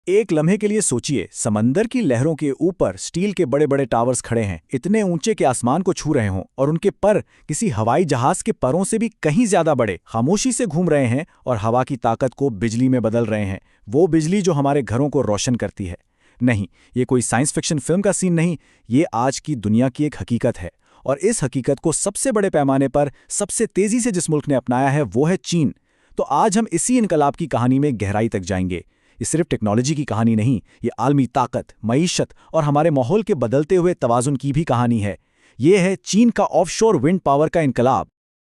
एक लम्हे के लिए सोचिए, समंदर की लहरों के ऊपर स्टील के बड़े बड़े टावर्स खड़े हैं, इतने ऊंचे कि आसमान को छू रहे हों, और उनके पर किसी हवाई जहाज के परों से भी कहीं ज्यादा बड़े, खामोशी से घूम रहे हैं और हवा की ताकत को बिजली में बदल रहे हैं। वो बिजली जो हमारे घरों को रोशन करती है। नहीं, ये कोई साइंस फिक्शन फिल्म का सीन नहीं, ये आज की दुनिया की एक हकीकत है। और इस हकीकत को सबसे बड़े पैमाने पर सबसे तेजी से जिस मुल्क ने अपनाया है वो है चीन। तो आज हम इसी इनकलाब की कहानी में गहराई तक जाएंगे। ये सिर्फ टेक्नोलॉजी की कहानी नहीं, ये आलमी ताकत, मईशत और हमारे माहौल के बदलते हुए तवाजुन की भी कहानी है। ये है चीन का ऑफशोर विंड पावर का इनकलाब।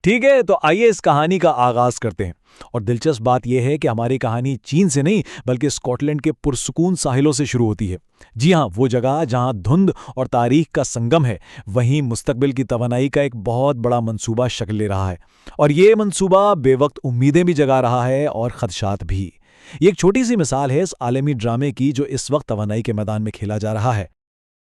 ठीक है, तो आइए इस कहानी का आगाज करते हैं। और दिलचस्प बात यह है कि हमारी कहानी चीन से नहीं बल्कि स्कॉटलैंड के पुरसुकून साहिलों से शुरू होती है। जी हाँ, वो जगह जहां धुंध और तारीख का संगम है, वहीं मुस्तकबिल की तवानाई का एक बहुत बड़ा मंसूबा शक्ल ले रहा है। और ये मंसूबा बेवक्त उम्मीदें भी जगा रहा है और खदशात भी। ये एक छोटी सी मिसाल है इस आलमी ड्रामे की जो इस वक्त तवानाई के मैदान में खेला जा रहा है।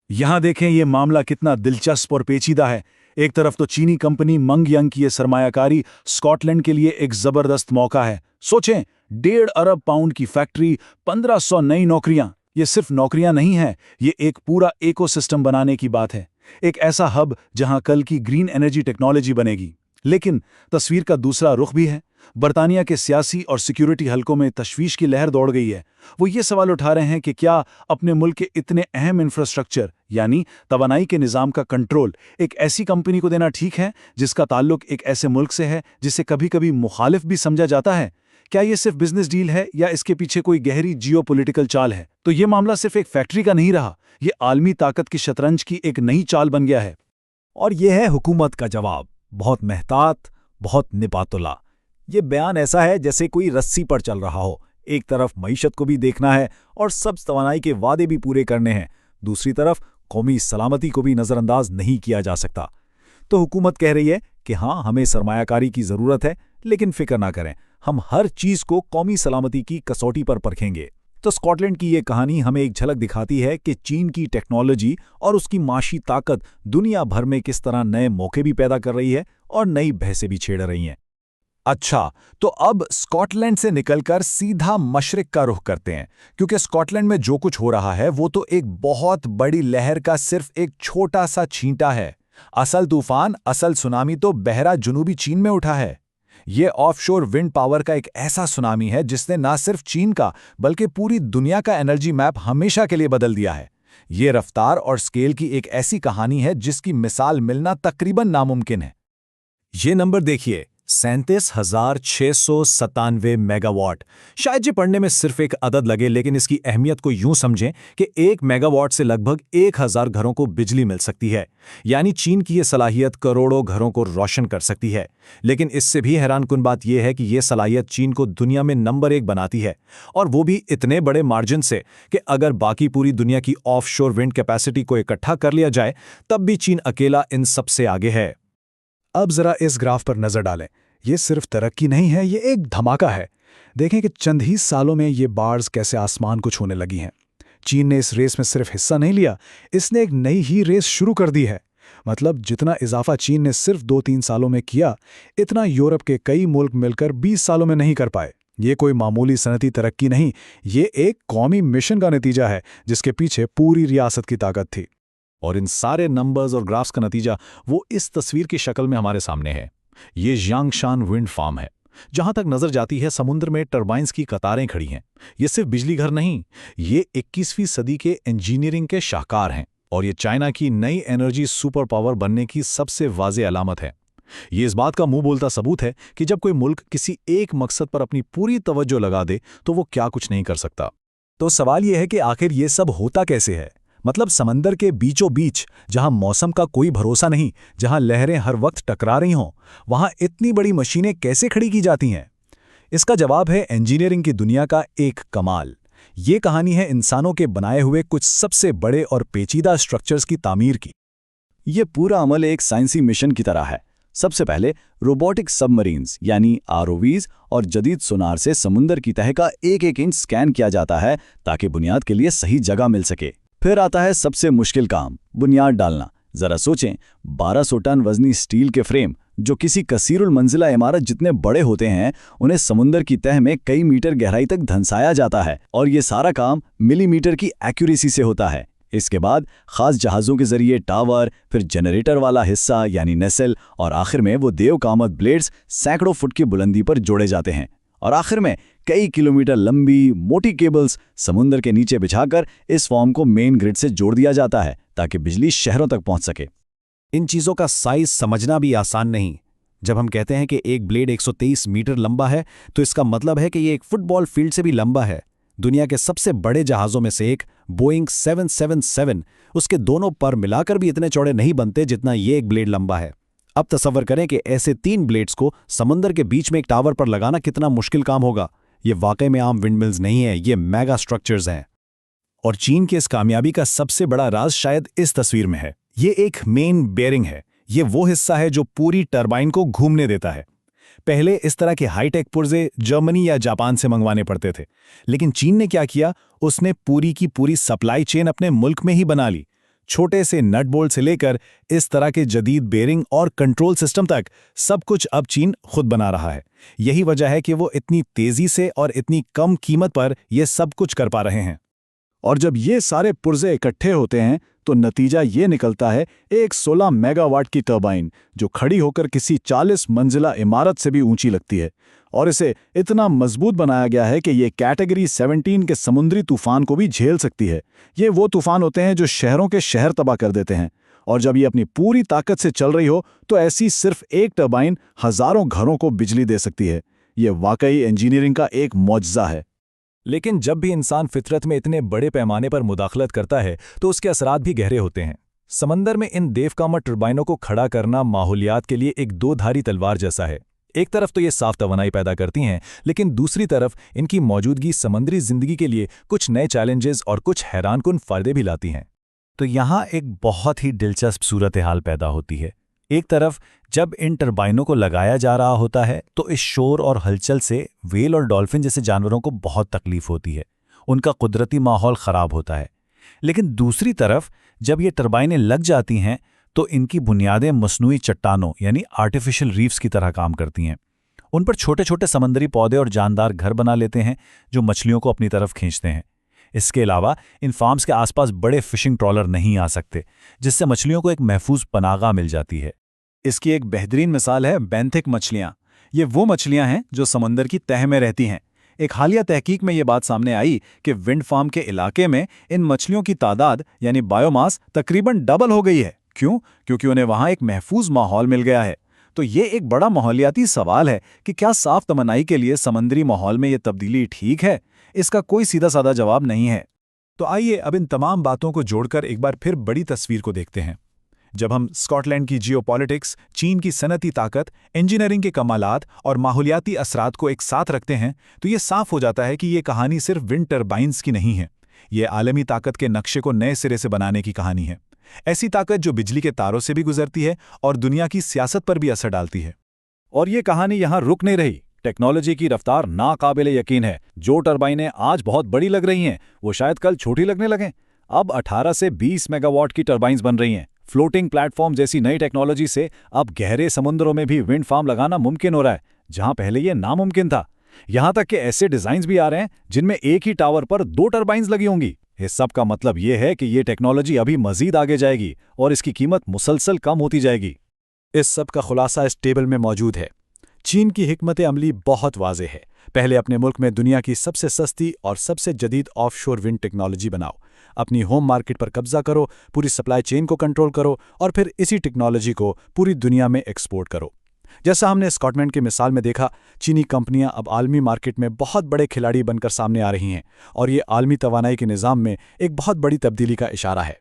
यहां देखें ये मामला कितना दिलचस्प और पेचीदा है। एक तरफ तो चीनी कंपनी मंगयंग की ये सरमायाकारी स्कॉटलैंड के लिए एक जबरदस्त मौका है। सोचें, 1.5 अरब पाउंड की फैक्ट्री, 1500 नई नौकरियां। ये सिर्फ नौकरियां नहीं है, ये एक पूरा इकोसिस्टम बनाने की बात है। एक ऐसा हब जहां कल की ग्रीन एनर्जी टेक्नोलॉजी बनेगी। लेकिन तस्वीर का दूसरा रुख भी है। बर्तानिया के सियासी और सिक्योरिटी हलकों में तशवीश की लहर दौड़ गई है। वो ये सवाल उठा रहे हैं कि क्या अपने मुल्क के इतने अहम इंफ्रास्ट्रक्चर यानी तवानाई के निज़ाम का कंट्रोल एक ऐसी कंपनी को देना ठीक है जिसका ताल्लुक एक ऐसे मुल्क से है जिसे कभी कभी मुखालिफ भी समझा जाता है। क्या ये सिर्फ बिजनेस डील है या इसके पीछे कोई गहरी जियोपॉलिटिकल चाल है? तो ये मामला सिर्फ एक फैक्ट्री का नहीं रहा, ये आलमी ताकत की शतरंज की एक नई चाल बन गया है। और ये है हुकूमत का जवाब, बहुत मेहतात, बहुत निपातुला। ये बयान ऐसा है जैसे कोई रस्सी पर चल रहा हो। एक तरफ मईशत को भी देखना है और सब्ज तवानाई के वादे भी पूरे करने हैं, दूसरी तरफ कौमी सलामती को भी नज़रअंदाज नहीं किया जा सकता। तो हुकूमत कह रही है कि हाँ, हमें सरमायाकारी की ज़रूरत है, लेकिन फिक्र ना करें, हम हर चीज़ को कौमी सलामती की कसौटी पर परखेंगे। तो स्कॉटलैंड की ये कहानी हमें एक झलक दिखाती है कि चीन की टेक्नोलॉजी और उसकी माशी ताकत दुनिया भर में किस तरह नए मौके भी पैदा कर रही है और नई बहसें भी छेड़ रही हैं। अच्छा, तो अब स्कॉटलैंड से निकलकर सीधा मशरिक का रुख करते हैं, क्योंकि स्कॉटलैंड में जो कुछ हो रहा है वो तो एक बहुत बड़ी लहर का सिर्फ एक छोटा सा छींटा है। असल तूफान, असल सुनामी तो बहरा जुनूबी चीन में उठा है। ये ऑफशोर विंड पावर का एक ऐसा सुनामी है जिसने ना सिर्फ चीन का बल्कि पूरी दुनिया का एनर्जी मैप हमेशा के लिए बदल दिया है। ये रफ्तार और स्केल की एक ऐसी कहानी है जिसकी मिसाल मिलना तकरीबन नामुमकिन है। ये नंबर देखिए, 37,697 मेगावाट। शायद ये पढ़ने में सिर्फ एक अदद लगे, लेकिन इसकी अहमियत को यूं समझें कि 1 मेगावाट से लगभग 1000 घरों को बिजली मिल सकती है। यानी चीन की ये सलाहियत करोड़ों घरों को रोशन कर सकती है। लेकिन इससे भी हैरानकुन बात यह है कि ये सलाहियत चीन को दुनिया में नंबर 1 बनाती है, और वो भी इतने बड़े मार्जिन से कि अगर बाकी पूरी दुनिया की ऑफशोर विंड कैपेसिटी को इकट्ठा कर लिया जाए तब भी चीन अकेला इन सबसे आगे है। अब जरा इस ग्राफ पर नजर डालें। ये सिर्फ तरक्की नहीं है, ये एक धमाका है। देखें कि चंद ही सालों में ये बार्स कैसे आसमान को छूने लगी हैं। चीन ने इस रेस में सिर्फ हिस्सा नहीं लिया, इसने एक नई ही रेस शुरू कर दी है। मतलब जितना इजाफा चीन ने सिर्फ 2-3 सालों में किया, इतना यूरोप के कई मुल्क मिलकर 20 सालों में नहीं कर पाए। ये कोई मामूली सनती तरक्की नहीं, ये एक कौमी मिशन का नतीजा है जिसके पीछे पूरी रियासत की ताकत थी। और इन सारे नंबर्स और ग्राफ्स का नतीजा वो इस तस्वीर की शक्ल में हमारे सामने है। ये जियांगशान विंड फार्म है। जहां तक नजर जाती है समुद्र में टर्बाइन्स की कतारें खड़ी हैं। ये सिर्फ बिजली घर नहीं, ये 21वीं सदी के इंजीनियरिंग के शाहकार हैं, और ये चाइना की नई एनर्जी सुपर पावर बनने की सबसे वाज़ेह अलामत है। ये इस बात का मुंह बोलता सबूत है कि जब कोई मुल्क किसी एक मकसद पर अपनी पूरी तवज्जो लगा दे तो वो क्या कुछ नहीं कर सकता। तो सवाल यह है कि आखिर ये सब होता कैसे है? मतलब समंदर के बीचों बीच, जहां मौसम का कोई भरोसा नहीं, जहां लहरें हर वक्त टकरा रही हों, वहां इतनी बड़ी मशीनें कैसे खड़ी की जाती हैं? इसका जवाब है इंजीनियरिंग की दुनिया का एक कमाल। ये कहानी है इंसानों के बनाए हुए कुछ सबसे बड़े और पेचीदा स्ट्रक्चर्स की तामीर की। ये पूरा अमल एक साइंसी मिशन की तरह है। सबसे पहले रोबोटिक सबमरीन्स यानी आरओवीज और जदीद सोनार से समुंदर की तह का एक इंच स्कैन किया जाता है ताकि बुनियाद के लिए सही जगह मिल सके। फिर आता है सबसे मुश्किल काम, बुनियाद डालना। जरा सोचें, 1200 टन वजनी स्टील के फ्रेम, जो किसी कसीरुल मंजिला इमारत जितने बड़े होते हैं, उन्हें समुद्र की तह में कई मीटर गहराई तक धंसाया जाता है और ये सारा काम मिलीमीटर की एक्यूरेसी से होता है। इसके बाद खास जहाज़ों के जरिए टावर, फिर जनरेटर वाला हिस्सा यानी नेसेल और आखिर में वो देवकामत ब्लेड्स सैकड़ों फुट की बुलंदी पर जोड़े जाते हैं और आखिर में कई किलोमीटर लंबी मोटी केबल्स समुद्र के नीचे बिछाकर इस फॉर्म को मेन ग्रिड से जोड़ दिया जाता है ताकि बिजली शहरों तक पहुंच सके। इन चीज़ों का साइज समझना भी आसान नहीं। जब हम कहते हैं कि एक ब्लेड 123 मीटर लंबा है तो इसका मतलब है कि ये एक फुटबॉल फील्ड से भी लंबा है। दुनिया के सबसे बड़े जहाज़ों में से एक बोइंग 777 उसके दोनों पर मिलाकर भी इतने चौड़े नहीं बनते जितना ये एक ब्लेड लंबा है। अब तसव्वुर करें कि ऐसे 3 ब्लेड्स को समुद्र के बीच में एक टावर पर लगाना कितना मुश्किल काम होगा। ये वाकई में आम विंडमिल्स नहीं है, ये मेगा स्ट्रक्चर्स हैं। और चीन की इस कामयाबी का सबसे बड़ा राज शायद इस तस्वीर में है। ये एक मेन बेयरिंग है। ये वो हिस्सा है जो पूरी टरबाइन को घूमने देता है। पहले इस तरह के हाईटेक पुर्जे जर्मनी या जापान से मंगवाने पड़ते थे, लेकिन चीन ने क्या किया, उसने पूरी की पूरी सप्लाई चेन अपने मुल्क में ही बना ली। छोटे से नट बोल्ट से लेकर इस तरह के जदीद बेयरिंग और कंट्रोल सिस्टम तक सब कुछ अब चीन खुद बना रहा है। यही वजह है कि वो इतनी तेजी से और इतनी कम कीमत पर यह सब कुछ कर पा रहे हैं। और जब ये सारे पुर्जे इकट्ठे होते हैं तो नतीजा ये निकलता है एक 16 मेगावाट की टरबाइन जो खड़ी होकर किसी 40 मंजिला इमारत से भी ऊंची लगती है और इसे इतना मजबूत बनाया गया है कि ये कैटेगरी 17 के समुद्री तूफान को भी झेल सकती है। ये वो तूफान होते हैं जो शहरों के शहर तबाह कर देते हैं और जब ये अपनी पूरी ताकत से चल रही हो तो ऐसी सिर्फ एक टरबाइन हजारों घरों को बिजली दे सकती है। ये वाकई इंजीनियरिंग का एक मौजज़ा है। लेकिन जब भी इंसान फितरत में इतने बड़े पैमाने पर मुदाखलत करता है तो उसके असरात भी गहरे होते हैं। समंदर में इन देवकामत टर्बाइनों को खड़ा करना माहौलियात के लिए एक दो-धारी तलवार जैसा है। एक तरफ तो ये साफ तवानाई पैदा करती हैं, लेकिन दूसरी तरफ इनकी मौजूदगी समंदरी जिंदगी के लिए कुछ नए चैलेंजेस और कुछ हैरानकुन फायदे भी लाती हैं। तो यहाँ एक बहुत ही दिलचस्प सूरत हाल पैदा होती है। एक तरफ जब इन टरबाइनों को लगाया जा रहा होता है तो इस शोर और हलचल से व्हेल और डॉल्फिन जैसे जानवरों को बहुत तकलीफ होती है, उनका कुदरती माहौल ख़राब होता है। लेकिन दूसरी तरफ जब ये टरबाइनें लग जाती हैं तो इनकी बुनियादें मसनूई चट्टानों यानी आर्टिफिशियल रीफ्स की तरह काम करती हैं। उन पर छोटे छोटे समंदरी पौधे और जानदार घर बना लेते हैं जो मछलियों को अपनी तरफ खींचते हैं। इसके अलावा इन फार्म्स के आसपास बड़े फिशिंग ट्रॉलर नहीं आ सकते, जिससे मछलियों को एक महफूज पनागा मिल जाती है। इसकी एक बेहतरीन मिसाल है बेंथिक मछलियाँ। ये वो मछलियाँ हैं जो समंदर की तह में रहती हैं। एक हालिया तहकीक में ये बात सामने आई कि विंड फार्म के इलाके में इन मछलियों की तादाद यानी बायोमास तकरीबन डबल हो गई है। क्यों? क्योंकि उन्हें वहाँ एक महफूज माहौल मिल गया है। तो ये एक बड़ा माहौलियाती सवाल है कि क्या साफ तमन्नाई के लिए समंदरी माहौल में ये तब्दीली ठीक है? इसका कोई सीधा साधा जवाब नहीं है। तो आइए अब इन तमाम बातों को जोड़कर एक बार फिर बड़ी तस्वीर को देखते हैं। जब हम स्कॉटलैंड की जियोपॉलिटिक्स, चीन की सनती ताकत, इंजीनियरिंग के कमालात और माहौलियाती असरात को एक साथ रखते हैं तो ये साफ हो जाता है कि ये कहानी सिर्फ विंड टर्बाइन्स की नहीं है। ये आलमी ताकत के नक्शे को नए सिरे से बनाने की कहानी है। ऐसी ताकत जो बिजली के तारों से भी गुजरती है और दुनिया की सियासत पर भी असर डालती है। और ये कहानी यहाँ रुक नहीं रही। टेक्नोलॉजी की रफ्तार नाकाबिले यकीन है। जो टरबाइनें आज बहुत बड़ी लग रही हैं वो शायद कल छोटी लगने लगें। अब 18 से 20 मेगावाट की टरबाइन्स बन रही हैं। फ्लोटिंग प्लेटफॉर्म जैसी नई टेक्नोलॉजी से अब गहरे समुद्रों में भी विंड फार्म लगाना मुमकिन हो रहा है, जहां पहले यह नामुमकिन था। यहां तक कि ऐसे डिजाइन्स भी आ रहे हैं जिनमें एक ही टावर पर 2 टरबाइन्स लगी होंगी। इस सब का मतलब यह है कि ये टेक्नोलॉजी अभी मजीद आगे जाएगी और इसकी कीमत मुसलसल कम होती जाएगी। इस सब का खुलासा इस टेबल में मौजूद है। चीन की हिकमत अमली बहुत वाज़ेह है। पहले अपने मुल्क में दुनिया की सबसे सस्ती और सबसे जदीद ऑफशोर विंड टेक्नोलॉजी बनाओ, अपनी होम मार्केट पर कब्जा करो, पूरी सप्लाई चेन को कंट्रोल करो और फिर इसी टेक्नोलॉजी को पूरी दुनिया में एक्सपोर्ट करो। जैसा हमने स्कॉटलैंड की मिसाल में देखा, चीनी कंपनियां अब आलमी मार्केट में बहुत बड़े खिलाड़ी बनकर सामने आ रही हैं और ये आलमी तवानाई के निज़ाम में एक बहुत बड़ी तब्दीली का इशारा है।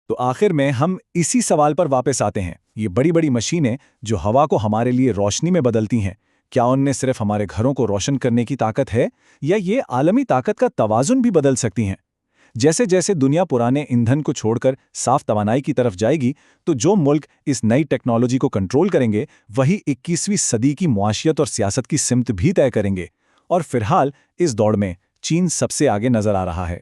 तो आखिर में हम इसी सवाल पर वापस आते हैं। ये बड़ी बड़ी मशीनें जो हवा को हमारे लिए रोशनी में बदलती हैं, क्या उनमें सिर्फ हमारे घरों को रोशन करने की ताकत है या ये आलमी ताकत का तवाज़ुन भी बदल सकती हैं? जैसे जैसे दुनिया पुराने ईंधन को छोड़कर साफ तवानाई की तरफ जाएगी तो जो मुल्क इस नई टेक्नोलॉजी को कंट्रोल करेंगे वही 21वीं सदी की मुआशियत और सियासत की सिमत भी तय करेंगे। और फिलहाल इस दौड़ में चीन सबसे आगे नजर आ रहा है।